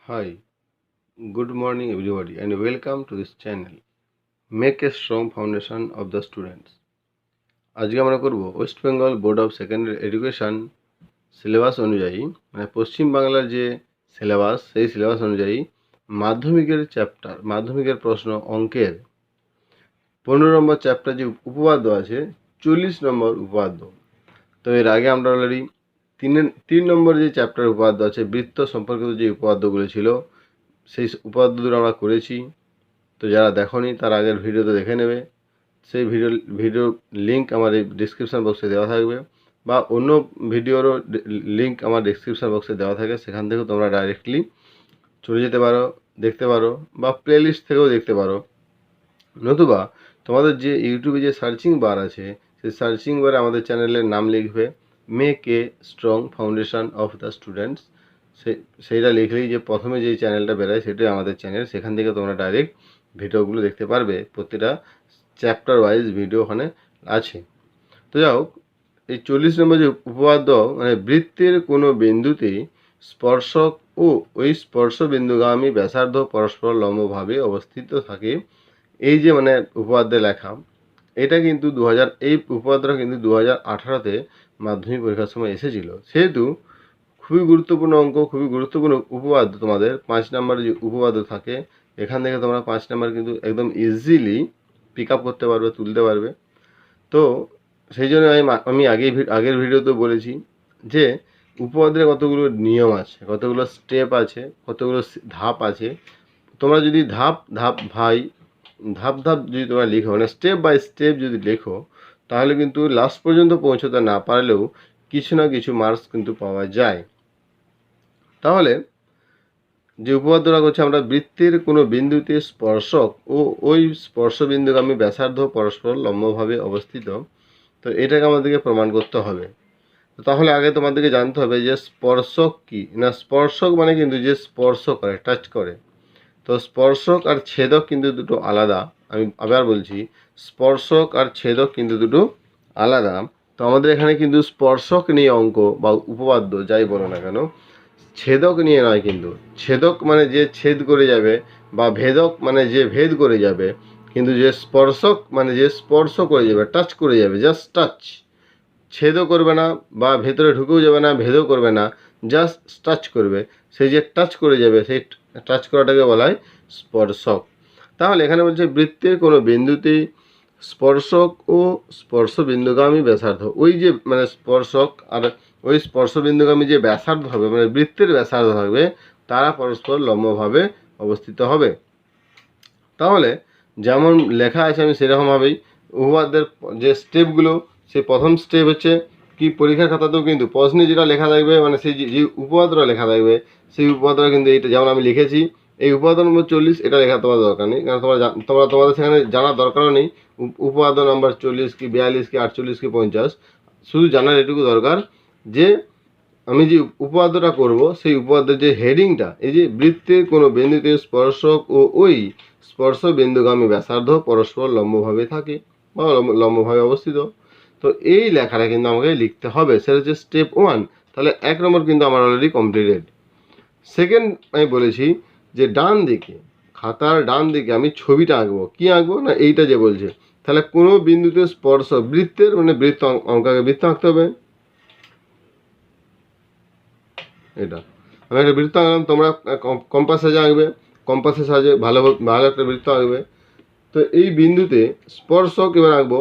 Hi, good morning everybody and welcome to this channel. Make a strong foundation of the students. আজকে আমরা করব West Bengal board of secondary education syllabus অনুযায়ী মানে পশ্চিম বাংলার যে syllabus সেই সিলেবাস অনুযায়ী মাধ্যমিকের প্রশ্ন অঙ্কের 15 নম্বর চ্যাপ্টার যে উপপাদ্য আছে 40 নম্বর উপপাদ্য। তো এর আগে আমরা অলরেডি 3 নম্বর যে চ্যাপ্টার উপপাদ্য আছে বৃত্ত সম্পর্কিত যে উপপাদ্যগুলো ছিল সেই উপপাদ্য দুটো আমরা করেছি। তো যারা দেখোনি তার আগের ভিডিওতে দেখে নেবে। সেই ভিডিও লিঙ্ক আমার এই ডিসক্রিপশান বক্সে দেওয়া থাকবে বা অন্য ভিডিওরও লিঙ্ক আমার ডিসক্রিপশান বক্সে দেওয়া থাকে, সেখান থেকেও তোমরা ডাইরেক্টলি চলে যেতে পারো, দেখতে পারো বা প্লেলিস্ট থেকেও দেখতে পারো। নতুবা তোমাদের যে ইউটিউবে যে সার্চিং বার আছে সেই সার্চিং বারে আমাদের চ্যানেলের নাম লিখবে make a strong foundation of the students. সেইটা লিখলেই যে প্রথমে যে চ্যানেলটা বেরোয় সেটাই আমাদের চ্যানেল, সেখান থেকে তোমরা ডাইরেক্ট ভিডিওগুলো দেখতে পারবে। প্রতিটা চ্যাপ্টার ওয়াইজ ভিডিও ওখানে আছে। তো যাও, এই 40 নম্বর যে উপপাদ্য মানে বৃত্তের কোনো বিন্দুতে স্পর্শক ও ওই স্পর্শ বিন্দুগামী ব্যাসার্ধ পরস্পর লম্বভাবে অবস্থিত থাকে, এই যে মানে উপপাদ্যে লেখা, এটা কিন্তু এই উপপাদ্যটা কিন্তু 2018-তে মাধ্যমিক পরীক্ষার সময় এসেছিল। সেহেতু খুবই গুরুত্বপূর্ণ অঙ্ক, খুবই গুরুত্বপূর্ণ উপপাদ্য। তোমাদের 5 নম্বরের যে উপপাদ্য থাকে এখান থেকে তোমরা 5 নম্বর কিন্তু একদম ইজিলি পিক আপ করতে পারবে, তুলতে পারবে। তো সেই জন্য আমি আগের ভিডিওতে বলেছি যে উপপাদ্যের কতগুলো নিয়ম আছে, কতগুলো স্টেপ আছে, কতগুলো ধাপ আছে। তোমরা যদি ধাপ ধাপ যদি তোমরা লিখো মানে স্টেপ বাই স্টেপ যদি লেখো, তাহলে কিন্তু লাস্ট পর্যন্ত পৌঁছতে না পারলেও কিছু না কিছু মার্কস কিন্তু পাওয়া যায়। তাহলে যে উপপাদ্যটা করছে আমরা বৃত্তের কোনো বিন্দুতে স্পর্শক ও ওই স্পর্শবিন্দুগামী ব্যাসার্ধ পরস্পর লম্বভাবে অবস্থিত। তো এটাকে আমাদেরকে প্রমাণ করতে হবে। তাহলে আগে তোমাদেরকে জানতে হবে যে স্পর্শক কি না। স্পর্শক মানে কিন্তু যে স্পর্শ করে, টাচ করে। তো স্পর্শক আর ছেদক কিন্তু দুটো আলাদা। আমি আবার বলছি, স্পর্শক আর ছেদক কিন্তু দুটো আলাদা। তো আমাদের এখানে কিন্তু স্পর্শক নিয়ে অঙ্ক বা উপপাদ্য যাই বলো না কেন, ছেদক নিয়ে নয়। কিন্তু ছেদক মানে যে ছেদ করে যাবে বা ভেদক মানে যে ভেদ করে যাবে, কিন্তু যে স্পর্শক মানে যে স্পর্শ করে যাবে, টাচ করে যাবে, জাস্ট টাচ। ছেদও করবে না বা ভেতরে ঢুকেও যাবে না, ভেদও করবে না, জাস্ট টাচ করবে। সেই যে টাচ করে যাবে সেই টাচ করাটাকে বলা হয় স্পর্শক। তাহলে এখানে বলছে বৃত্তের কোনো বিন্দুতে স্পর্শক ও স্পর্শ বিন্দুগামী ব্যাসার্ধ, ওই যে মানে স্পর্শক আর ওই স্পর্শ বিন্দুগামী যে ব্যাসার্ধ হবে মানে বৃত্তের ব্যাসার্ধ হবে, তারা পরস্পর লম্বভাবে অবস্থিত হবে। তাহলে যেমন লেখা আছে আমি সেরকমভাবেই উপপাদ্যের যে স্টেপগুলো, সেই প্রথম স্টেপ হচ্ছে কি, পরীক্ষার খাতাতেও কিন্তু প্রশ্নে যেটা লেখা থাকবে মানে সেই যে উপপাদ্যটা লেখা থাকবে সেই উপপাদ্যটা কিন্তু এইটা যেমন আমি লিখেছি এই উপপাদ্য নম্বর 40, এটা লেখা তোমার দরকার নেই, কারণ তোমাদের সেখানে জানার দরকারও নেই উপপাদ্য নম্বর 40 কি 42 কি 48 কি 50। শুধু জানার এটুকু দরকার যে আমি যে উপপাদ্যটা করব সেই উপপাদ্যের যে হেডিংটা, এই যে বৃত্তের কোনো বিন্দুতে স্পর্শক ও ওই স্পর্শ বিন্দুগামী ব্যাসার্ধ পরস্পর লম্বভাবে থাকে বা লম্বভাবে অবস্থিত। তো এই লেখাটা কিন্তু আমাকে লিখতে হবে, সেটা হচ্ছে স্টেপ 1। তাহলে 1 নম্বর কিন্তু আমার অলরেডি কমপ্লিটেড। সেকেন্ড আমি বলেছি যে ডান দিকে, খাতার ডান দিকে আমি ছবিটা আঁকবো। কি আঁকবো না, এইটা যে বলছে, তাহলে কোনো বিন্দুতে স্পর্শ বৃত্তের মানে বৃত্ত অঙ্কাকে বৃত্ত আঁকতে হবে। এটা আমি একটা বৃত্ত আঁকলাম, তোমরা কম্পাস সাজে আঁকবে, কম্পাসের সাহায্যে ভালো একটা বৃত্ত আঁকবে। তো এই বিন্দুতে স্পর্শক এবার আঁকবো।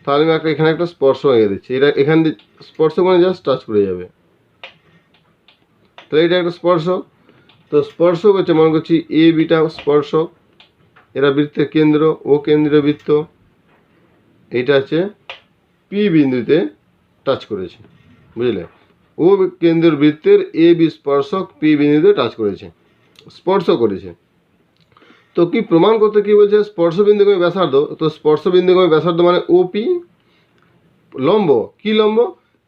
তাহলে আমি এখানে একটা স্পর্শ এঁকে দিচ্ছি। এটা এখান দিয়ে স্পর্শক মানে জাস্ট টাচ করে যাবে, তাহলে এটা একটা স্পর্শক। তো স্পর্শক হচ্ছে মনে করছি এ বিটা স্পর্শক, এরা বৃত্তের কেন্দ্র, ও কেন্দ্রীয় বৃত্ত। এইটা হচ্ছে পি বিন্দুতে টাচ করেছে, বুঝলে। ও কেন্দ্রের বৃত্তের এ বি স্পর্শক পি বিন্দুতে টাচ করেছে, স্পর্শ করেছে। তো কি প্রমাণ করতে কি বলছে, স্পর্শ বিন্দুগামী ব্যাসার্ধ। তো স্পর্শ বিন্দুগামী ব্যাসার্ধ মানে ও পি লম্ব, কি লম্ব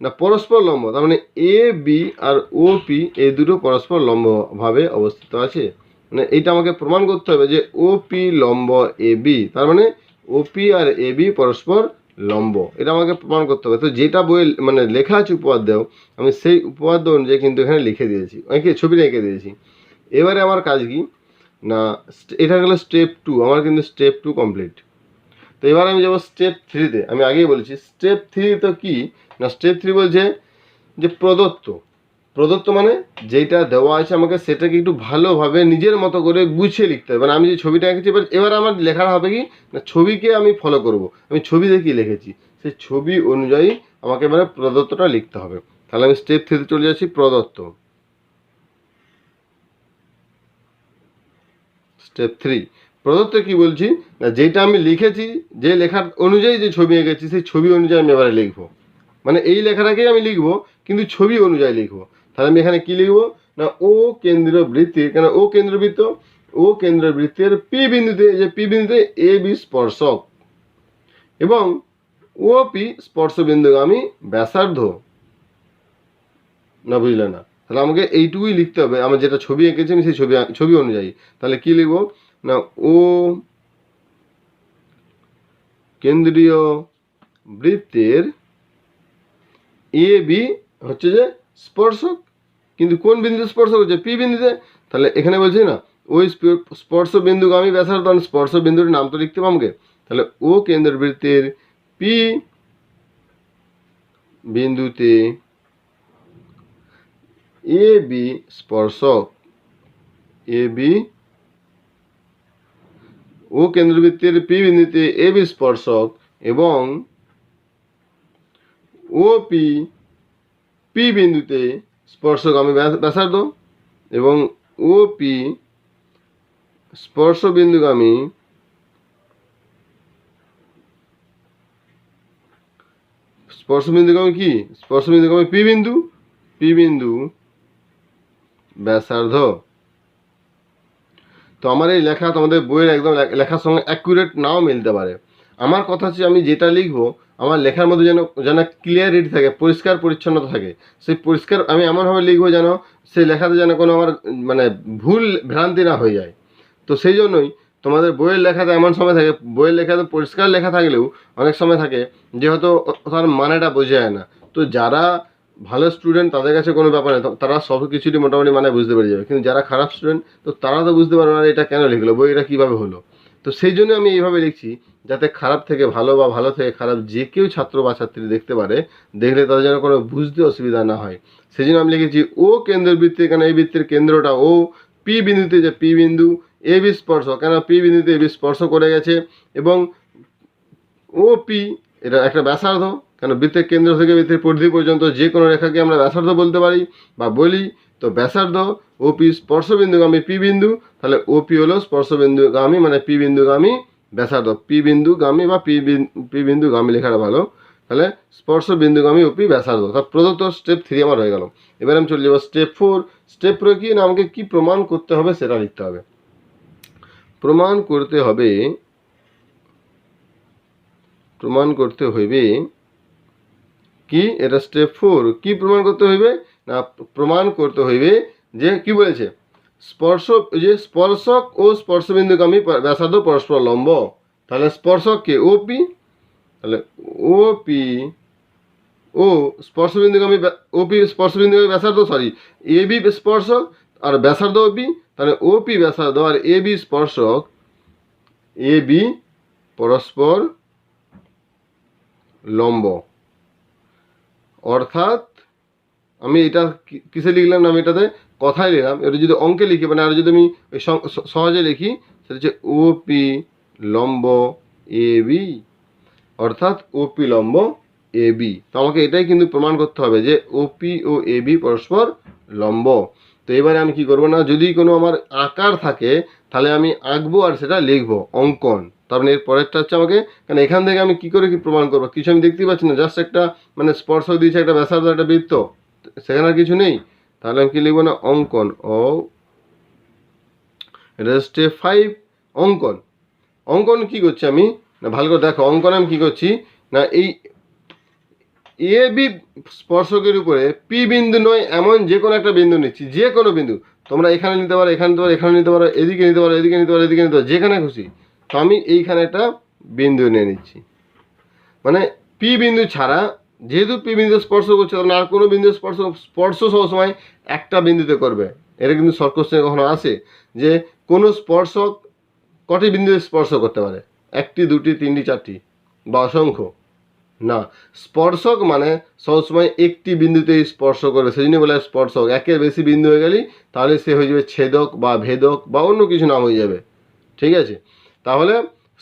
না পরস্পর লম্ব। তার মানে A B R O P এই দুটো পরস্পর লম্বভাবে অবস্থিত আছে। মানে এইটা আমাকে প্রমাণ করতে হবে যে ও পি লম্ব এ বি, তার মানে O P R A B পরস্পর লম্ব, এটা আমাকে প্রমাণ করতে হবে। তো যেটা বইয়ে মানে লেখা আছে উপপাদ্য, আমি সেই উপপাদ্য অনুযায়ী কিন্তু এখানে লিখে দিয়েছি, ছবিটা এঁকে দিয়েছি। এবারে আমার কাজ কি না, এটা গেলো স্টেপ 2, আমার কিন্তু স্টেপ 2 কমপ্লিট। তো এবার আমি যাবো স্টেপ 3-তে। আমি আগেই বলেছি স্টেপ 3 তো কি না, স্টেপ 3 বলছে যে প্রদত্ত মানে যেটা দেওয়া আছে আমাকে সেটাকে একটু ভালোভাবে নিজের মতো করে গুছিয়ে লিখতে হবে। মানে আমি যে ছবিটা এঁকেছি এবার আমার লেখার হবে কি না, ছবিকে আমি ফলো করব, আমি ছবি দেখে লিখেছি, সেই ছবি অনুযায়ী আমাকে এবারে প্রদত্তটা লিখতে হবে। তাহলে আমি স্টেপ 3-তে চলে যাচ্ছি, প্রদত্ত। স্টেপ 3 প্রদত্ত কি বলছি না, যেটা আমি লিখেছি, যে লেখার অনুযায়ী যে ছবি এঁকেছি সেই ছবি অনুযায়ী আমি এবারে লিখবো। মানে এই লেখাটাকেই আমি লিখবো কিন্তু ছবি অনুযায়ী লিখবো। তাহলে আমি এখানে কি লিখবো না, ও কেন্দ্রীয় বৃত্তির, কেন ও কেন্দ্রবৃত্ত, ও কেন্দ্রীয় বৃত্তের পি বিন্দুতে, যে পি বিন্দুতে এ বি স্পর্শক এবং ও পি স্পর্শবিন্দুগামী ব্যাসার্ধ। না বুঝলে না, তাহলে আমাকে এইটুকুই লিখতে হবে, আমার যেটা ছবি এঁকেছি আমি সেই ছবি অনুযায়ী। তাহলে কি লিখবো না, ও কেন্দ্রীয় বৃত্তের এ বি হচ্ছে যে স্পর্শক, কিন্তু কোন বিন্দুতে স্পর্শক হচ্ছে, পি বিন্দুতে। তাহলে এখানে বলছি না ওই স্পর্শ বিন্দুগামী ব্যাসার্ধ, স্পর্শ বিন্দুর নাম তো লিখতে হবে আমাকে। তাহলে ও কেন্দ্রীয় বৃত্তের পি বিন্দুতে এ বি স্পর্শক, এ বি, ও কেন্দ্রবৃত্তের পি বিন্দুতে এ বি স্পর্শক এবং ও পি, পি বিন্দুতে স্পর্শগামী ব্যাসার্ধ এবং ও পি স্পর্শবিন্দুগামী কি স্পর্শবিন্দুগামী পি বিন্দু ব্যাসার্ধ। তো আমার এই লেখা তোমাদের বইয়ের একদম লেখার সঙ্গে অ্যাকুরেট নাও মিলতে পারে। আমার কথা হচ্ছে আমি যেটা লিখবো আমার লেখার মধ্যে যেন যেন ক্লিয়ারিটি থাকে, পরিষ্কার পরিচ্ছন্নতা থাকে। সেই পরিষ্কার আমি এমনভাবে লিখবো যেন সেই লেখাতে যেন কোনো আমার মানে ভুল ভ্রান্তি না হয়ে যায়। তো সেই জন্যই তোমাদের বইয়ের লেখাতে এমন সময় থাকে, বইয়ের লেখাতে পরিষ্কার লেখা থাকলেও অনেক সময় থাকে যে হয়তো তার মানেটা বোঝা যায় না। তো যারা ভালো স্টুডেন্ট তাদের কাছে কোনো ব্যাপার নেই, তারা সব কিছুরই মোটামুটি মানে বুঝতে পেরে যাবে। কিন্তু যারা খারাপ স্টুডেন্ট তো তারা তো বুঝতে পারবে না এটা কেন লিখলো, বই এটা কীভাবে হলো। তো সেই জন্য আমি এইভাবে লিখছি যাতে খারাপ থেকে ভালো বা ভালো থেকে খারাপ যে কেউ ছাত্র বা ছাত্রী দেখতে পারে, দেখলে তাদের যেন কোনো বুঝতে অসুবিধা না হয়। সেই জন্য আমি লিখেছি ও কেন্দ্রের বৃত্তে, কেন এই বৃত্তের কেন্দ্রটা ও, পি বিন্দুতে যে পি বিন্দু, এ বি স্পর্শ, কেন পি বিন্দুতে এ বি স্পর্শ করে গেছে এবং ও পি এটা একটা ব্যাসার্ধ, কেন বৃত্তের কেন্দ্র থেকে বৃত্তের পরিধি পর্যন্ত যে কোনো রেখাকে আমরা ব্যাসার্ধ বলতে পারি বা বলি। তো ব্যাসার্ধ ওপি স্পর্শবিন্দুগামী পি বিন্দু, তাহলে ওপি হলো স্পর্শবিন্দুগামী মানে পি বিন্দুগামী ব্যাসার্ধ, পি বিন্দুগামী বা পি বিন্দুগামী লেখাটা ভালো। তাহলে স্পর্শবিন্দুগামী ওপি ব্যাসার্ধ, তা প্রদত্ত স্টেপ 3 আমার হয়ে গেল। এবার আমি চলে যাবো স্টেপ 4। স্টেপ 4 কি না, আমাকে কি প্রমাণ করতে হবে সেটা লিখতে হবে। প্রমাণ করতে হইবে কি, এটা স্টেপ 4। কি প্রমাণ করতে হইবে না, প্রমাণ করতে হইবে যে কি বলেছে, স্পর্শক ও স্পর্শবিন্দুগামী ব্যাসার্ধ পরস্পর লম্ব। তাহলে স্পর্শক কে, ওপি, তাহলে ওপি ও স্পর্শবিন্দুগামী ব্যাসার্ধ এ বি স্পর্শক আর ব্যাসার্ধ ওপি, তাহলে ওপি ব্যাসার্ধ আর এ বি স্পর্শক, এ বি পরস্পর লম্ব। অর্থাৎ আমি এটা কিসে লিখলাম না, আমি এটাতে কথায় লিখলাম। এটা যদি অঙ্কে লিখি মানে আর যদি আমি সহজে লিখি সেটা হচ্ছে ওপি লম্ব এ বি, অর্থাৎ ওপি লম্ব এ বি। তো আমাকে এটাই কিন্তু প্রমাণ করতে হবে যে ওপি ও এ বি পরস্পর লম্ব। তো এবারে আমি কি করব না, যদি কোনো আমার আকার থাকে তাহলে আমি আঁকবো আর সেটা লিখবো, অঙ্কন। তার মানে এর পরেরটা হচ্ছে আমাকে, কারণ এখান থেকে আমি কি করে কি প্রমাণ করবো, কিছু আমি দেখতেই পাচ্ছি না, জাস্ট একটা মানে স্পর্শ দিয়েছে, একটা ব্যাসার্ধ, একটা বৃত্ত, সেখানে আর কিছু নেই। তাহলে আমি কি লিখবো না, অঙ্কন। ও এটা স্টেপ 5 অঙ্কন। অঙ্কন কি করছি আমি না, ভালো করে দেখো, অঙ্কন আমি কি করছি না, এই এ বি স্পর্শকের উপরে পি বিন্দু নয় এমন যে কোনো একটা বিন্দু নিচ্ছি, যে কোনো বিন্দু। তোমরা এখানে নিতে পারো, এখানে নিতে পারো, এখানে নিতে পারো, এদিকে নিতে পারো, এদিকে নিতে পারো, এদিকে নিতে পারো, যেখানে খুশি। তো আমি এইখানে একটা বিন্দু নিয়ে নিচ্ছি, মানে পি বিন্দু ছাড়া, যেহেতু পি বিন্দু স্পর্শ করছে তখন আর কোনো বিন্দু স্পর্শ সবসময় একটা বিন্দুতে করবে, এটা কিন্তু শর্ট কোশ্চেনে কখনো আসে যে কোনো স্পর্শক কটি বিন্দু স্পর্শ করতে পারে, একটি, দুটি, তিনটি, চারটি বা অসংখ্য? না, স্পর্শক মানে সবসময় একটি বিন্দুতেই স্পর্শ করে, সেই জন্য বলে স্পর্শক। একের বেশি বিন্দু হয়ে গেলেই তাহলে সে হয়ে যাবে ছেদক বা ভেদক বা অন্য কিছু নাম হয়ে যাবে, ঠিক আছে? তাহলে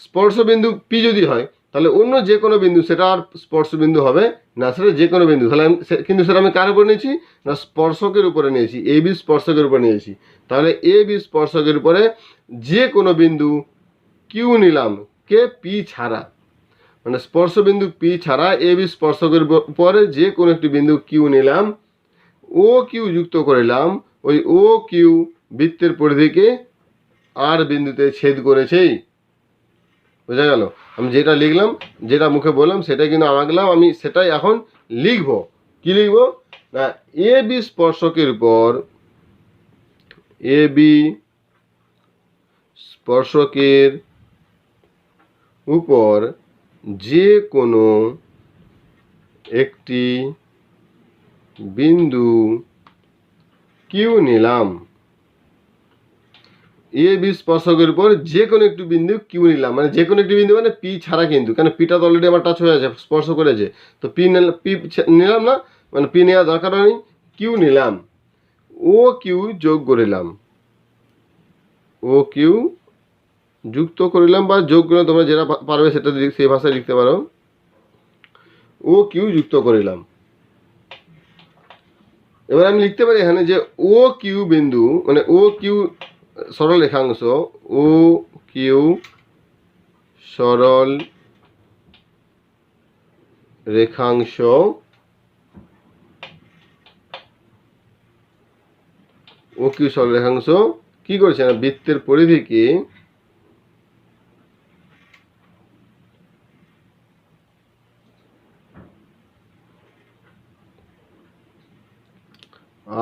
স্পর্শ বিন্দু পি যদি হয় তাহলে অন্য যে কোনো বিন্দু সেটা আর স্পর্শ বিন্দু হবে না, সেটা যে কোনো বিন্দু। তাহলে কিন্তু সেটা আমি কার উপর নিয়েছি না, স্পর্শকের উপরে নিয়েছি, এ বি স্পর্শকের উপর নিয়েছি। তাহলে এ বি স্পর্শকের উপরে যে কোনো বিন্দু কিউ নিলাম, কে পি ছাড়া, মানে স্পর্শবিন্দু পি ছাড়া এ বি স্পর্শকের উপরে যে কোনো একটি বিন্দু কিউ নিলাম, ও কিউ যুক্ত করলাম, ওই ও কিউ বৃত্তের পরিধিকে আর বিন্দুতে ছেদ করেছেই। বোঝা গেল? আমি যেটা লিখলাম, যেটা মুখে বললাম সেটাই কিন্তু আঁকলাম, আমি সেটাই এখন লিখব। কি লিখব না, এ বি স্পর্শকের উপর, এ বি স্পর্শকের উপর যে কোনো একটি বিন্দু কিউ নিলাম, এ বি স্পর্শকের উপর যে কোনো একটি বিন্দু কিউ নিলাম, মানে যে কোনো একটি বিন্দু মানে পি ছাড়া কিন্তু, কেন পিটা তো অলরেডি আমার টাচ হয়ে আছে, স্পর্শ করেছে, তো পি নিলাম না, মানে পি নেওয়ার দরকার নেই, কিউ নিলাম, ও কিউ যোগ করিলাম, ও কিউ যুক্ত করিলাম বা যোগ করলাম, তোমরা যেটা পারবে সেটা সেই ভাষায় লিখতে পারো, ও কিউ যুক্ত করিলাম। এবার আমি লিখতে পারি এখানে যে ও কিউ বিন্দু মানে ও কিউ সরল রেখাংশ, ও কিউ সরল রেখাংশ ও কিউ সরল রেখাংশ কি করছে না, বৃত্তের পরিধিকে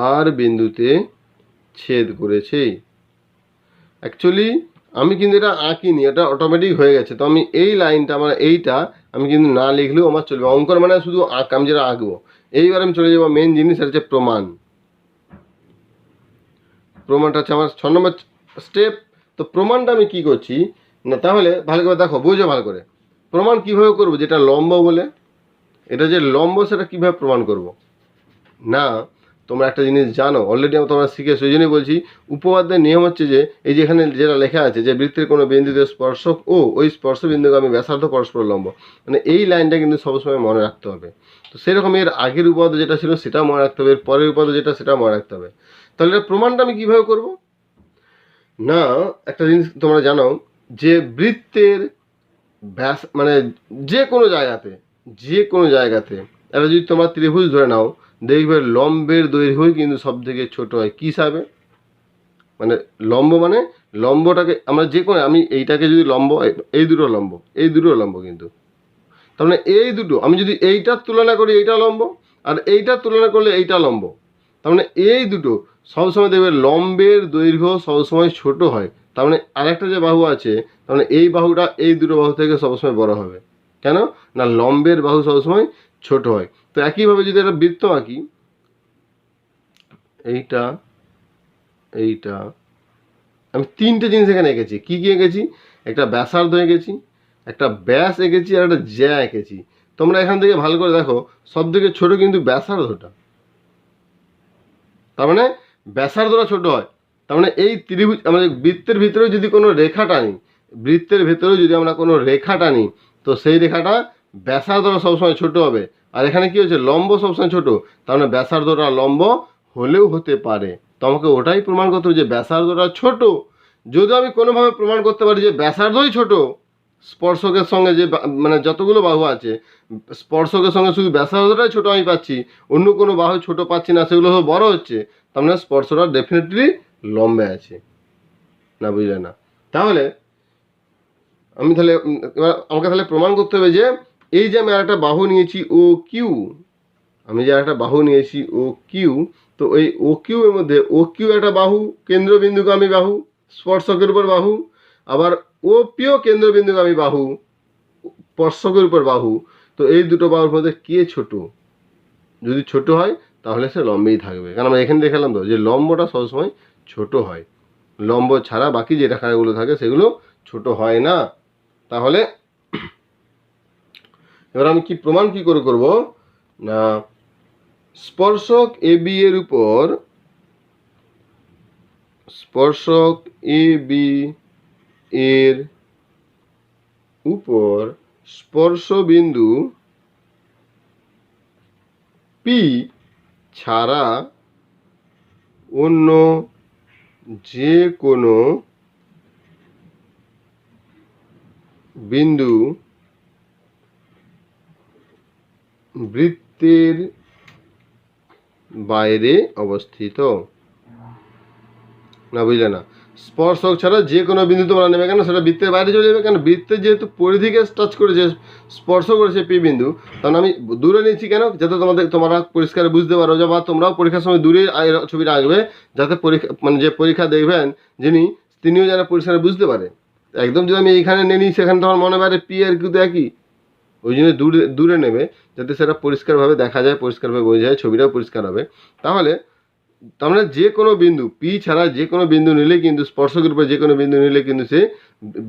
আর বিন্দুতে ছেদ করেছে। অ্যাকচুয়ালি আমি কিন্তু এটা আঁকিনি, এটা অটোমেটিক হয়ে গেছে, তো আমি এই লাইনটা আমার এইটা আমি কিন্তু না লিখলেও আমার চলবে। অঙ্কন মানে শুধু আমি যেটা আঁকবো। এইবার আমি চলে যাবো মেন জিনিস, এটা হচ্ছে প্রমাণ। প্রমাণটা হচ্ছে আমার 6 নম্বর স্টেপ। তো প্রমাণটা আমি কি করছি না, তাহলে ভালো করে দেখো, বুঝো ভালো করে। প্রমাণ কিভাবে করব, যেটা লম্ব বলে, এটা যে লম্ব সেটা কিভাবে প্রমাণ করব না, তোমরা একটা জিনিস জানো অলরেডি, তোমরা শিখেছো, ওই জন্যই বলছি। উপপাদ্যের নিয়ম হচ্ছে যে এই যে এখানে যেটা লেখা আছে যে বৃত্তের কোনো বিন্দুতে স্পর্শক ও ওই স্পর্শ বিন্দুকে আমি ব্যাসার্ধ পরস্পর লম্ব, মানে এই লাইনটা কিন্তু সবসময় মনে রাখতে হবে। তো সেরকম এর আগের উপপাদ্য যেটা ছিল সেটা মনে রাখতে হবে, এর পরের উপপাদ্য যেটা সেটা মনে রাখতে হবে। তাহলে এটা প্রমাণটা আমি কিভাবে করব না, একটা জিনিস তোমরা জানো যে বৃত্তের ব্যাস মানে যে কোনো জায়গাতে, যে কোনো জায়গাতে এটা যদি তোমরা ত্রিভুজ ধরে নাও, দেখবে লম্বের দৈর্ঘ্যই কিন্তু সব থেকে ছোট হয়। কী হিসাবে, মানে লম্ব মানে লম্বটাকে আমরা যে কোনো, আমি এইটাকে যদি লম্ব, এই দুটো লম্ব, এই দুটো লম্ব কিন্তু, তার মানে এই দুটো আমি যদি এইটার তুলনা করি এইটা লম্ব, আর এইটার তুলনা করলে এইটা লম্ব, তার মানে এই দুটো সবসময় দেখবে লম্বের দৈর্ঘ্য সবসময় ছোট হয়। তার মানে আরেকটা যে বাহু আছে, তার মানে এই বাহুটা এই দুটো বাহু থেকে সবসময় বড় হবে। কেন না, লম্বের বাহু সবসময় ছোট হয়। তো একইভাবে যদি একটা বৃত্ত আঁকি, এইটা এইটা আমি তিনটে জিনিস এখানে এঁকেছি। কী কী এঁকেছি, একটা ব্যাসার্ধ এঁকেছি, একটা ব্যাস এঁকেছি, আর একটা জ্যা এঁকেছি। তোমরা এখান থেকে ভালো করে দেখো, সব থেকে ছোটো কিন্তু ব্যাসার্ধটা, তার মানে ব্যাসার্ধটা ছোট হয়। তার মানে এই ত্রিভুজ আমাদের বৃত্তের ভিতরেও যদি কোনো রেখা টানি, বৃত্তের ভেতরেও যদি আমরা কোনো রেখা টানি, তো সেই রেখাটা ব্যাসার্ধটা সবসময় ছোট হবে। আর এখানে কি হচ্ছে, লম্ব সবসময় ছোট, তার মানে ব্যাসার্ধটা লম্ব হলেও হতে পারে। তো আমাকে ওটাই প্রমাণ করতে হবে যে ব্যাসার্ধটা ছোট। যদি আমি কোনোভাবে প্রমাণ করতে পারি যে ব্যাসার্ধই ছোট, স্পর্শকের সঙ্গে যে মানে যতগুলো বাহু আছে, স্পর্শকের সঙ্গে শুধু ব্যাসার্ধটাই ছোট আমি পাচ্ছি, অন্য কোনো বাহু ছোট পাচ্ছি না, সেগুলো সব বড় হচ্ছে, তার মানে স্পর্শটা ডেফিনেটলি লম্বে আছে। না বুঝলে না, তাহলে আমি তাহলে এবার আমাকে তাহলে প্রমাণ করতে হবে যে এই যে আমি আরেকটা বাহু নিয়েছি ও কিউ, আমি যে একটা বাহু নিয়েছি ও কিউ, তো এই ও কিউ এর মধ্যে ও কিউ একটা বাহু, কেন্দ্রবিন্দুগামী বাহু, স্পর্শকের উপর বাহু, আবার ও পিও কেন্দ্রবিন্দুগামী বাহু, স্পর্শকের উপর বাহু। তো এই দুটো বাহুর মধ্যে কে ছোট, যদি ছোট হয় তাহলে সে লম্বেই থাকবে। কারণ আমরা এখানে দেখালাম তো যে লম্বটা সবসময় ছোট হয়, লম্ব ছাড়া বাকি যে রেখাগুলো থাকে সেগুলো ছোট হয় না। তাহলে এবার আমি কি প্রমাণ কি করে করব না, স্পর্শক এ বি এর উপর, স্পর্শক এ বি এর উপর স্পর্শ বিন্দু পি ছাড়া অন্য যে কোনো বিন্দু বৃত্তের বাইরে অবস্থিত। না বুঝলে না, স্পর্শক ছাড়া যে কোনো বিন্দু তোমরা নেবে কেন সেটা বৃত্তের বাইরে চলে যাবে, কেন বৃত্তের যেহেতু পরিধিকে টাচ করেছে, স্পর্শ করেছে পি বিন্দু, তখন আমি দূরে নিচ্ছি কেন, যাতে তোমরা পরিষ্কার বুঝতে পারো, বা তোমরাও পরীক্ষার সময় দূরে ছবিটা আঁকবে, যাতে পরীক্ষা মানে যে পরীক্ষা দেখবেন তিনিও যেন পরিষ্কার বুঝতে পারে। একদম যদি আমি এইখানে নিয়ে নিই, সেখানে তোমার মনে পারে পি আর কিউ তো একই, ওই জন্য দূরে দূরে নেবে যাতে সেটা পরিষ্কারভাবে দেখা যায়, পরিষ্কারভাবে বোঝা যায়, ছবিটাও পরিষ্কার হবে। তাহলে তার যে কোনো বিন্দু পি ছাড়া যে কোনো বিন্দু নিলে কিন্তু, স্পর্শকের উপর যে কোনো বিন্দু নিলে কিন্তু সে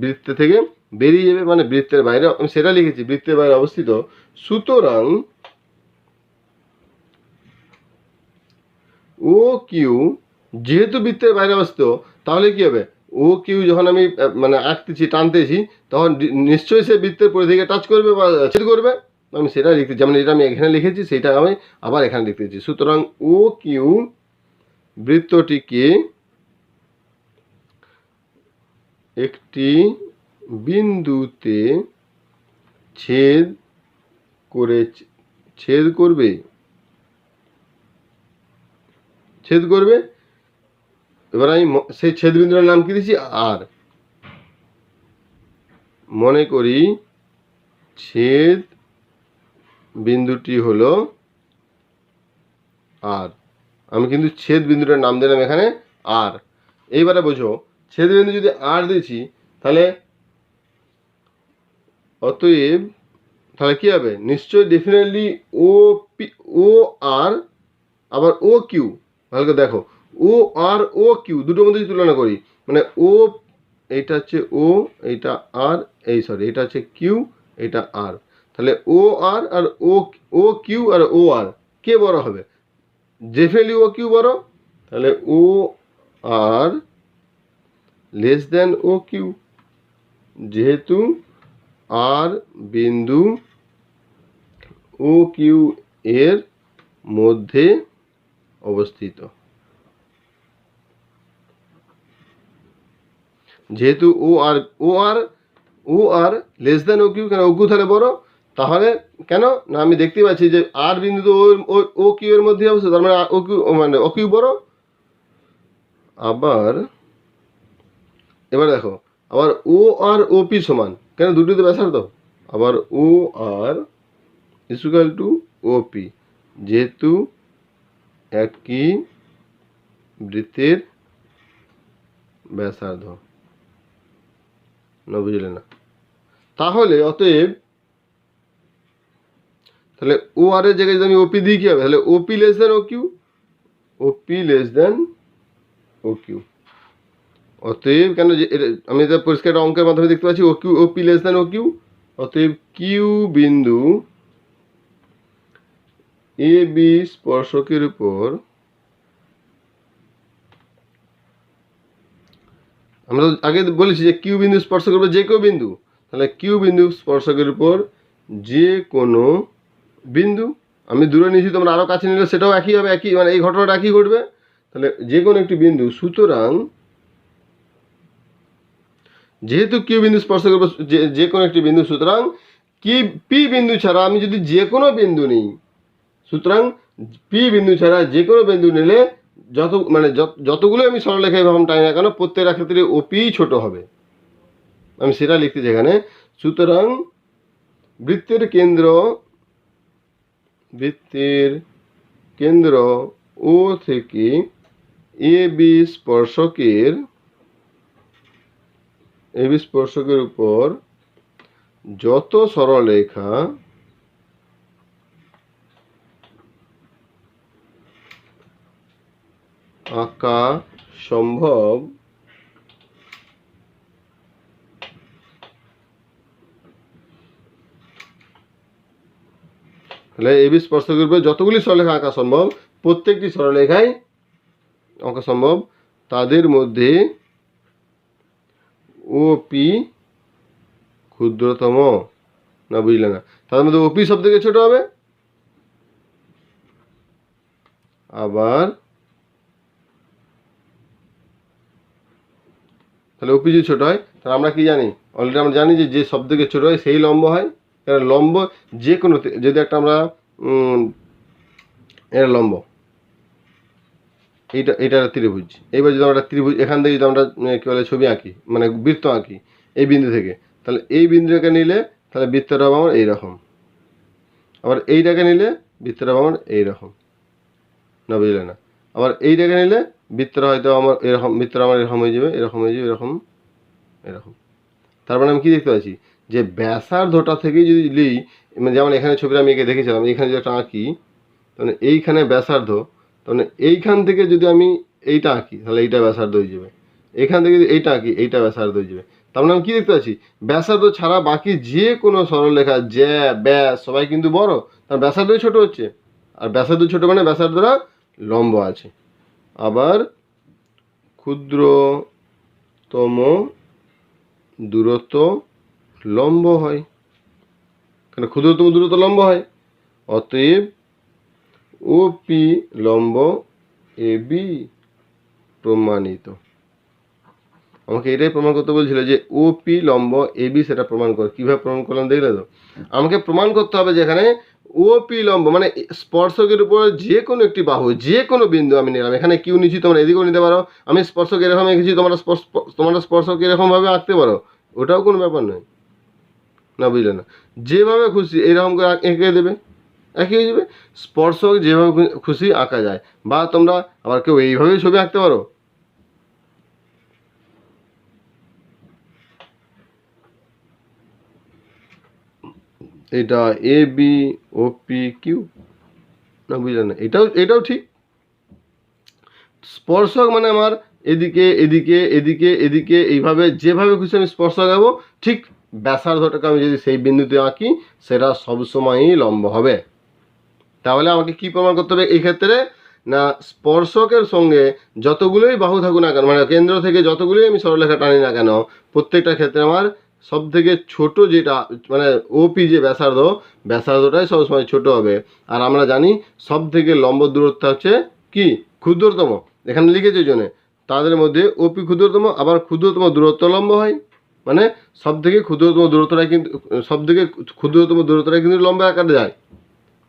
বৃত্ত থেকে বেরিয়ে যাবে, মানে বৃত্তের বাইরে, আমি সেটা লিখেছি বৃত্তের বাইরে অবস্থিত। সুতরাং ও কিউ যেহেতু বৃত্তের বাইরে অবস্থিত, তাহলে কি হবে, ও কিউ যখন আমি মানে আঁকতেছি, টানতেছি, তখন নিশ্চয়ই সে বৃত্তের পরিধিকে টাচ করবে বা ছেদ করবে। আমি সেটা লিখতেছি, যেমন এটা আমি এখানে লিখেছি সেটা আমি আবার এখানে লিখতেছি। সুতরাং ও কিউ বৃত্তটিকে একটি বিন্দুতে ছেদ করবে, এবার আমি সেই ছেদ বিন্দুটার নাম কি দিচ্ছি, আর। মনে করি ছেদ বিন্দুটি হলো আর, আমি কিন্তু ছেদ বিন্দুটার নাম দিলাম এখানে আর। এইবারে বোঝো, ছেদ বিন্দু যদি আর দিয়েছি, তাহলে অতএব তাহলে কি হবে, নিশ্চয়ই ডেফিনেটলি ও পি, ও আর, আবার ও কিউ, ভালো করে দেখো, ও আর ও কিউ দুটোর মধ্যে তুলনা করি, মানে ও, এইটা হচ্ছে ও, এইটা আর, এটা হচ্ছে কিউ, এটা আর, তাহলে ও আর আর ও কিউ আর ও আর কে বড় হবে, ডেফিনেটলি ও কিউ বড়, তাহলে ও আর লেস দেন ও কিউ, যেহেতু আর বিন্দু ও কিউ এর মধ্যে অবস্থিত, যেহেতু ও আর লেস দেন ও কিউ, কেন ও কিউ তাহলে বড়, তাহলে কেন না, আমি দেখতে পাচ্ছি যে আর বিন্দু তো ও কিউ এর মধ্যে অবস্থিত, তার মানে ও কিউ, মানে ও কিউ বড়। আবার এবার দেখো, আবার ও আর ও পি সমান, কেন দুটোতে ব্যাসার্ধ, আবার ও আর ইকুয়াল টু ও পি, যেহেতু একই বৃত্তের ব্যাসার্ধ। না বুঝলে না, তাহলে অতএব তাহলে ও আর এর জায়গায় যদি আমি ওপি দিই কি হবে, তাহলে ওপি লেস দেন ও কিউ, ওপি লেস দেন ও কিউ। অতএব কেন যে আমি এটা পরিষ্কার অঙ্কের মাধ্যমে দেখতে পাচ্ছি, ও কিউ ওপি লেস দেন ও কিউ, অতএব কিউ বিন্দু এ বি স্পর্শকের উপর, আমরা আগে বলেছি যে কিউ বিন্দু স্পর্শকের উপর যে কেউ বিন্দু, তাহলে কিউ বিন্দু স্পর্শকের উপর যে কোনো বিন্দু, আমি দূরে নিয়েছি, তোমরা আরও কাছে নিলে সেটাও একই হবে, একই মানে এই ঘটনাটা একই ঘটবে, তাহলে যে কোনো একটি বিন্দু, সুতরাং যেহেতু কিউ বিন্দু স্পর্শকের উপর যে কোনো একটি বিন্দু, সুতরাং কি পি বিন্দু ছাড়া আমি যদি যে কোনো বিন্দু নিই, সুতরাং পি বিন্দু ছাড়া যে কোনো বিন্দু নিলে যতগুলো আমি সরলরেখায় ভাবলাম টাই না কেন, প্রত্যেকটা ক্ষেত্রে ওপি ছোট হবে, আমি সেটা লিখতেছি এখানে। সুতরাং বৃত্তের কেন্দ্র ও থেকে এ বি স্পর্শকের উপর যত সরলরেখা আঁকা সম্ভব তাহলে এবি স্পর্শকের উপরে যতগুলি সরলরেখা আঁকা সম্ভব প্রত্যেকটি সরলরেখায় আঁকা সম্ভব তাদের মধ্যে ওপি ক্ষুদ্রতম, না বুঝলে না, তাদের মধ্যে ওপি সব থেকে ছোট হবে। আবার তাহলে ওপি যদি ছোট হয় তাহলে আমরা কি জানি, অলরেডি আমরা জানি যে সব থেকে ছোট হয় সেই লম্ব হয়। কারণ লম্ব যে কোনো যদি একটা আমরা এটা লম্ব, এটা ত্রিভুজ, এইবার যদি আমরা ত্রিভুজ এখান থেকে যদি আমরা কী বলে ছবি আঁকি মানে বৃত্ত আঁকি এই বিন্দু থেকে, তাহলে এই বিন্দুটাকে নিলে তাহলে বৃত্তটা হবে আমার এইরকম, আবার এইটাকে নিলে বৃত্তটা হবে আমার এইরকম, না বুঝলে না, আবার এইটাকে নিলে বৃত্তটা হয়তো আমার এরকম, বৃত্তটা আমার এরকম হয়ে যাবে, এরকম হয়ে যাবে, এরকম এরকম। তার মানে আমি কী দেখতে পাচ্ছি যে ব্যাসার্ধটা থেকে যদি লিই, মানে যেমন এখানে ছবিটা আমি এঁকে দেখেছিলাম, এখানে যদি একটা আঁকি তাহলে এইখানে ব্যাসার্ধ, তাহলে এইখান থেকে যদি আমি এইটা আঁকি তাহলে এইটা ব্যাসার্ধ হয়ে যাবে, এখান থেকে যদি এইটা আঁকি এইটা ব্যাসার্ধ হয়ে যাবে। তার মানে আমি কী দেখতে পাচ্ছি ব্যাসার্ধ ছাড়া বাকি যে কোনো সরলরেখা জ্যা ব্যাস সবাই কিন্তু বড়, তার ব্যাসার্ধই ছোট হচ্ছে, আর ব্যাসার্ধ ছোট মানে ব্যাসার্ধরা লম্ব আছে। আবার ক্ষুদ্রতম দূরত্ব লম্ব হয়, কারণ ক্ষুদ্রতম দূরত্ব লম্ব হয়, অতএব ওপি লম্ব এবি প্রমাণিত। আমাকে এটাই প্রমাণ করতে বলছিল যে ওপি লম্ব এবি, সেটা প্রমাণ কর। কীভাবে প্রমাণ করলাম দেখলে তো, আমাকে প্রমাণ করতে হবে যেখানে ওপি লম্ব মানে স্পর্শকের উপর যে কোনো একটি বাহু যে কোনো বিন্দু আমি নিলাম, এখানে কিউ নিচ্ছি, তোমরা এদিকেও নিতে পারো, আমি স্পর্শক এরকম এঁকেছি, তোমরা স্পর্শক এরকমভাবে আঁকতে পারো, ওটাও কোনো ব্যাপার নয়, না বুঝলে না, যেভাবে খুশি এরকম করে এঁকে দেবে, একই হয়ে যাবে। স্পর্শক যেভাবে খুশি আঁকা যায়, বা তোমরা আবার কেউ এইভাবেই ছবি আঁকতে পারো। এটা A B O P Q, না বুঝলে না, এটাও ঠিক। স্পর্শক মানে আমার এদিকে এদিকে এদিকে এদিকে এইভাবে যেভাবে খুশি আমি স্পর্শক আঁকবো, ঠিক ব্যাসার্ধটাকে আমি যদি সেই বিন্দুতে আঁকি সেটা সবসময়ই লম্ব হবে। তাহলে আমাকে কি প্রমাণ করতে হবে এই ক্ষেত্রে, না স্পর্শকের সঙ্গে যতগুলোই বাহু থাকুক না কেন, মানে কেন্দ্র থেকে যতগুলোই আমি সরলরেখা টানি না কেন, প্রত্যেকটা ক্ষেত্রে আমার সব থেকে ছোট যেটা মানে ওপি যে ব্যাসার্ধটাই সবসময় ছোট হবে। আর আমরা জানি সব থেকে লম্ব দূরত্ব হচ্ছে কি ক্ষুদ্রতম, এখানে লিখেছে ওই জন্যে তাদের মধ্যে ওপি ক্ষুদ্রতম, আবার ক্ষুদ্রতম দূরত্ব লম্ব হয়, মানে সব থেকে ক্ষুদ্রতম দূরত্বটাই কিন্তু লম্ব আকারে যায়,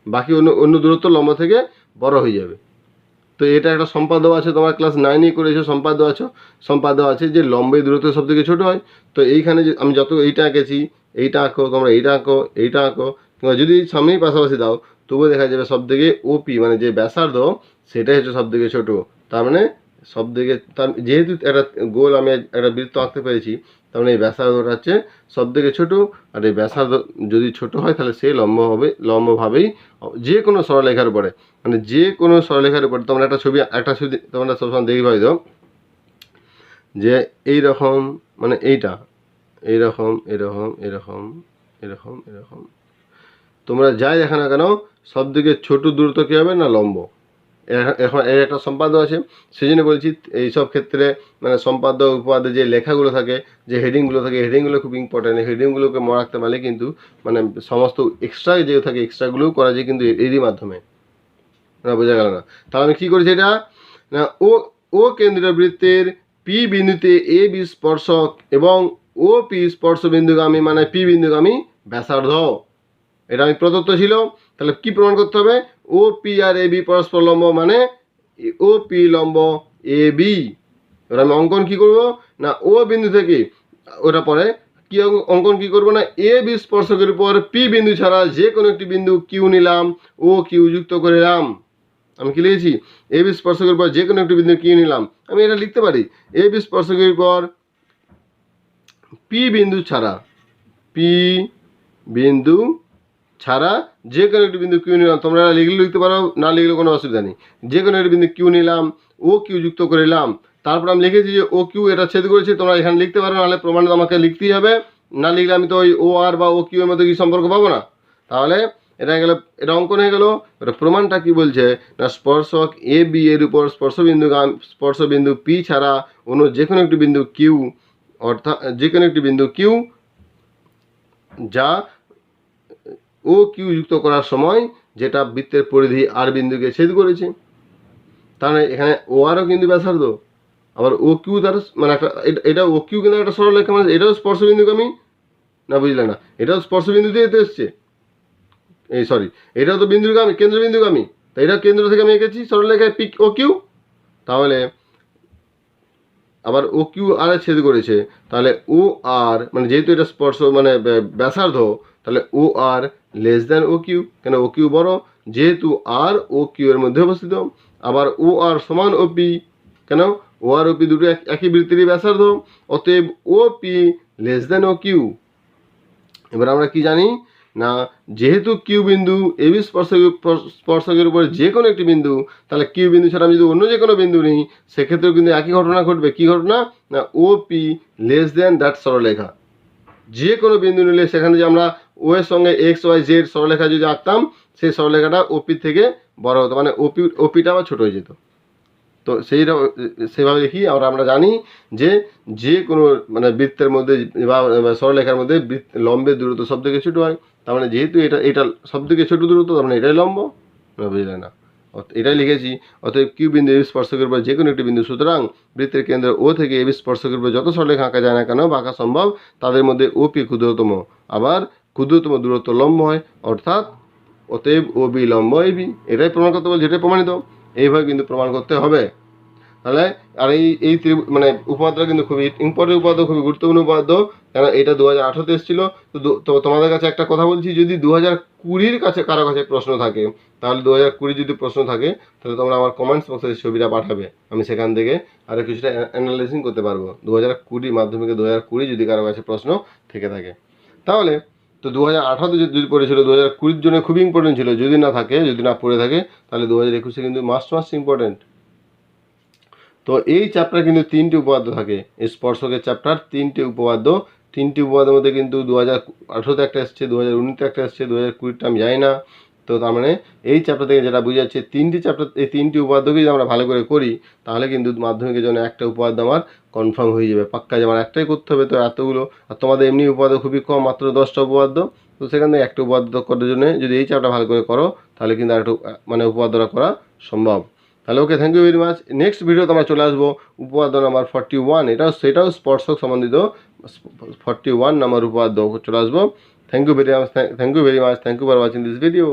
বাকি অন্য দূরত্ব লম্ব থেকে বড় হয়ে যাবে। তো এটা একটা সম্পাদ আছে, তোমার ক্লাস 9-এই করেছো, সম্পাদ আছে যে লম্বের দূরত্ব সব থেকে ছোটো হয়। তো এইখানে যে আমি যত এইটা আঁকেছি, এইটা আঁকো, তোমরা এইটা আঁকো, কিংবা যদি সামনেই পাশাপাশি দাও তবুও দেখা যাবে সব থেকে ওপি মানে যে ব্যাসার্ধ সেটাই হচ্ছে সব থেকে ছোটো। তার মানে সব থেকে যেহেতু একটা গোল আমি একটা বৃত্ত আঁকতে পেরেছি, তার মানে এই ব্যাসার্ধটা হচ্ছে সব থেকে ছোটো, আর এই ব্যাসার্ধ যদি ছোট হয় তাহলে সে লম্বভাবেই যে কোনো সরলরেখার উপরে, মানে যে কোনো সরলরেখার উপরে তোমরা একটা ছবি তোমরা সবসময় দেখবে হয়তো যে এইরকম, মানে এইটা এইরকম এরকম এরকম এরকম এরকম, তোমরা যাই দেখা না কেন সব থেকে ছোটো দূরত্ব কী হবে না লম্ব। এখন এর একটা সম্পাদ্য আছে, সেই জন্য বলছি এইসব ক্ষেত্রে মানে সম্পাদ্য উপপাদ্যে যে লেখাগুলো থাকে, যে হেডিংগুলো থাকে, হেডিংগুলো খুব ইম্পর্টেন্ট। হেডিংগুলোকে মনে রাখতে পারলে কিন্তু মানে সমস্ত এক্সট্রা যে থাকে এক্সট্রাগুলোও করা যায় কিন্তু এরই মাধ্যমে, না বোঝা গেল না। তাহলে আমি কী করেছি এটা, না ও কেন্দ্রীয় বৃত্তের পি বিন্দুতে এ বি স্পর্শক এবং ও পি স্পর্শ বিন্দুগামী মানে পি বিন্দুগামী ব্যাসার্ধ, এটা আমি প্রদত্ত ছিল। তাহলে কি প্রমাণ করতে হবে, O P R A B পরস্পর লম্ব মানে ও পি লম্ব এ বি। এবার আমি অঙ্কন কি করব না ও বিন্দু থেকে ওটা পরে কি অঙ্কন কি করব না এ বি স্পর্শকের উপর পি বিন্দু ছাড়া যে কোনো একটি বিন্দু কিউ নিলাম, ও কিউ যুক্ত করলাম। আমি কি লিখেছি, এ বি স্পর্শকের উপর যে কোনো একটি বিন্দু কিউ নিলাম, আমি এটা লিখতে পারি এ বি স্পর্শকের উপর পি বিন্দু ছাড়া যে কোনো একটি বিন্দু কিউ নিলাম। তোমরা লিখলে লিখতে পারো, না লিখলে কোনো অসুবিধা নেই। যে কোনো একটি বিন্দু কিউ নিলাম, ও কিউ যুক্ত করে নিলাম, তারপর আমি লিখেছি যে ও কিউ এটা ছেদ করেছে, তোমরা এখানে লিখতে পারো, নাহলে প্রমাণে আমাকে লিখতেই হবে, না লিখলে আমি তো ওই ও আর বা ও কিউ এর মধ্যে কি সম্পর্ক পাবো না। তাহলে এটা গেল, এটা অঙ্কন হয়ে গেল। এটা প্রমাণটা কি বলছে না, স্পর্শক এ বি এর উপর স্পর্শবিন্দু পি ছাড়া অন্য যে কোনো একটি বিন্দু কিউ, অর্থাৎ যে কোনো একটি বিন্দু কিউ যা ও কিউ যুক্ত করার সময় যেটা বৃত্তের পরিধি আর বিন্দুকে ছেদ করেছে। তাহলে এখানে ও আরও কিন্তু ব্যাসার্ধ, আবার ও কিউ তার মানে একটা এটা ও কিউ কিন্তু একটা সরলরেখা, মানে এটাও স্পর্শবিন্দুগামী, না বুঝলে না, এটাও স্পর্শবিন্দু দিয়ে এসছে, এই সরি এটাও তো বিন্দুগামী, কেন্দ্রবিন্দুগামী, তাই এটা কেন্দ্র থেকে আমি এঁকেছি সরলরেখায় পিক ও কিউ। তাহলে আবার ও কিউ আর ছেদ করেছে, তাহলে ও আর মানে যেহেতু এটা স্পর্শ মানে ব্যাসার্ধ, তাহলে ও আর লেস দ্যান ও কিউ, কেন ও কিউ বড়, যেহেতু আর ও কিউ এর মধ্যে অবস্থিত। আবার ও আর সমান ও পি, কেন ও আর ও পি দুটো একই বৃত্তেরই ব্যাসার্ধ, অতএব ও P less than O Q. এবার আমরা কি জানি না, যেহেতু কিউ বিন্দু এবি স্পর্শকের উপর যে কোনো একটি বিন্দু, তাহলে কিউ বিন্দু ছাড়া আমি যদি অন্য যে কোনো বিন্দু নিই, সেক্ষেত্রেও কিন্তু একই ঘটনা ঘটবে। কি ঘটনা না, O P less than that সরলরেখা। যে কোনো বিন্দু নিলে সেখানে যে আমরা ও এর সঙ্গে এক্স ওয়াই জেড সরলরেখা যদি আঁকতাম, সেই সরলরেখাটা ওপি থেকে বড় হতো, মানে ওপিটা আবার ছোট হয়ে যেত। তো সেভাবে দেখি আমরা জানি যে যে কোনো মানে বৃত্তের মধ্যে বা সরলরেখার মধ্যে লম্বের দূরত্ব সব থেকে ছোটো হয়। তার মানে যেহেতু এটা সব থেকে ছোটো দূরত্ব, তার মানে এটাই লম্ব, বুঝলে না, এটাই লিখেছি। অতএব কিউ বিন্দু এবি স্পর্শকের উপর যে কোনো একটি বিন্দু, সুতরাং বৃত্তের কেন্দ্র ও থেকে এবি স্পর্শকের উপর যত সরলরেখা আঁকা যায় না কেন বা আঁকা সম্ভব, তাদের মধ্যে ও পি ক্ষুদ্রতম, আবার ক্ষুদ্রতম দূরত্ব লম্ব হয়, অর্থাৎ অতএব ও বি লম্ব এবি। এটাই প্রমাণ করতে বলছে, এটাই প্রমাণিত, এইভাবে কিন্তু প্রমাণ করতে হবে। তাহলে আর এই মানে উপপাদ্যটা কিন্তু খুবই ইম্পর্টেন্ট উপপাদ্য, খুবই গুরুত্বপূর্ণ উপপাদ্য, কারণ এটা 2018-তে এসেছিল। তো তোমাদের কাছে একটা কথা বলছি, যদি 2020-র কাছে কারো কাছে প্রশ্ন থাকে, তাহলে 2020 যদি প্রশ্ন থাকে, তাহলে তোমরা আমার কমেন্টস বক্সে ছবিটা পাঠাবে, আমি সেখান থেকে আরও কিছুটা অ্যানালাইসিং করতে পারবো। 2020 মাধ্যমিকে 2020 যদি কারো কাছে প্রশ্ন থেকে থাকে, তাহলে তো 2018-তে যদি পড়েছিল, 2020-র জন্য খুবই ইম্পর্টেন্ট ছিল। যদি না থাকে, যদি না পড়ে থাকে, তাহলে 2021-এ কিন্তু মাস্ট ইম্পর্টেন্ট। তো এই চ্যাপ্টার কিন্তু 3টি উপপাদ্য থাকে, এই স্পর্শকের চ্যাপ্টার 3টি উপপাদ্য। 3টি উপপাদ্যের মধ্যে কিন্তু 2018-তে একটা এসছে, 2019-তে একটা এসছে, 2020-টা আমি জানি না। তো তার মানে এই চ্যাপ্টার থেকে যেটা বোঝা যাচ্ছে, 3টি চ্যাপ্টার, এই 3টি উপপাদ্যকে যদি আমরা ভালো করে করি, তাহলে কিন্তু মাধ্যমিকের জন্য একটা উপপাদ্য আমার কনফার্ম হয়ে যাবে, পাক্কা। যে আমার একটাই করতে হবে, তো এতগুলো, আর তোমাদের এমনি উপপাদ্য খুবই কম, মাত্র 10টা উপপাদ্য। তো সেখান থেকে একটা উপপাদ্য করার জন্য যদি এই চ্যাপ্টার ভালো করে করো, তাহলে কিন্তু আরেকটু মানে উপপাদ্যটা করা সম্ভব। তাহলে okay, thank you very much. Next ভিডিওতে আমরা চলে আসবো উপপাদ্য নাম্বার 41, সেটাও স্পর্শক সম্বন্ধিত 41 নম্বর উপপাদ্য চলে আসবো। Thank you very much, thank you for watching this video.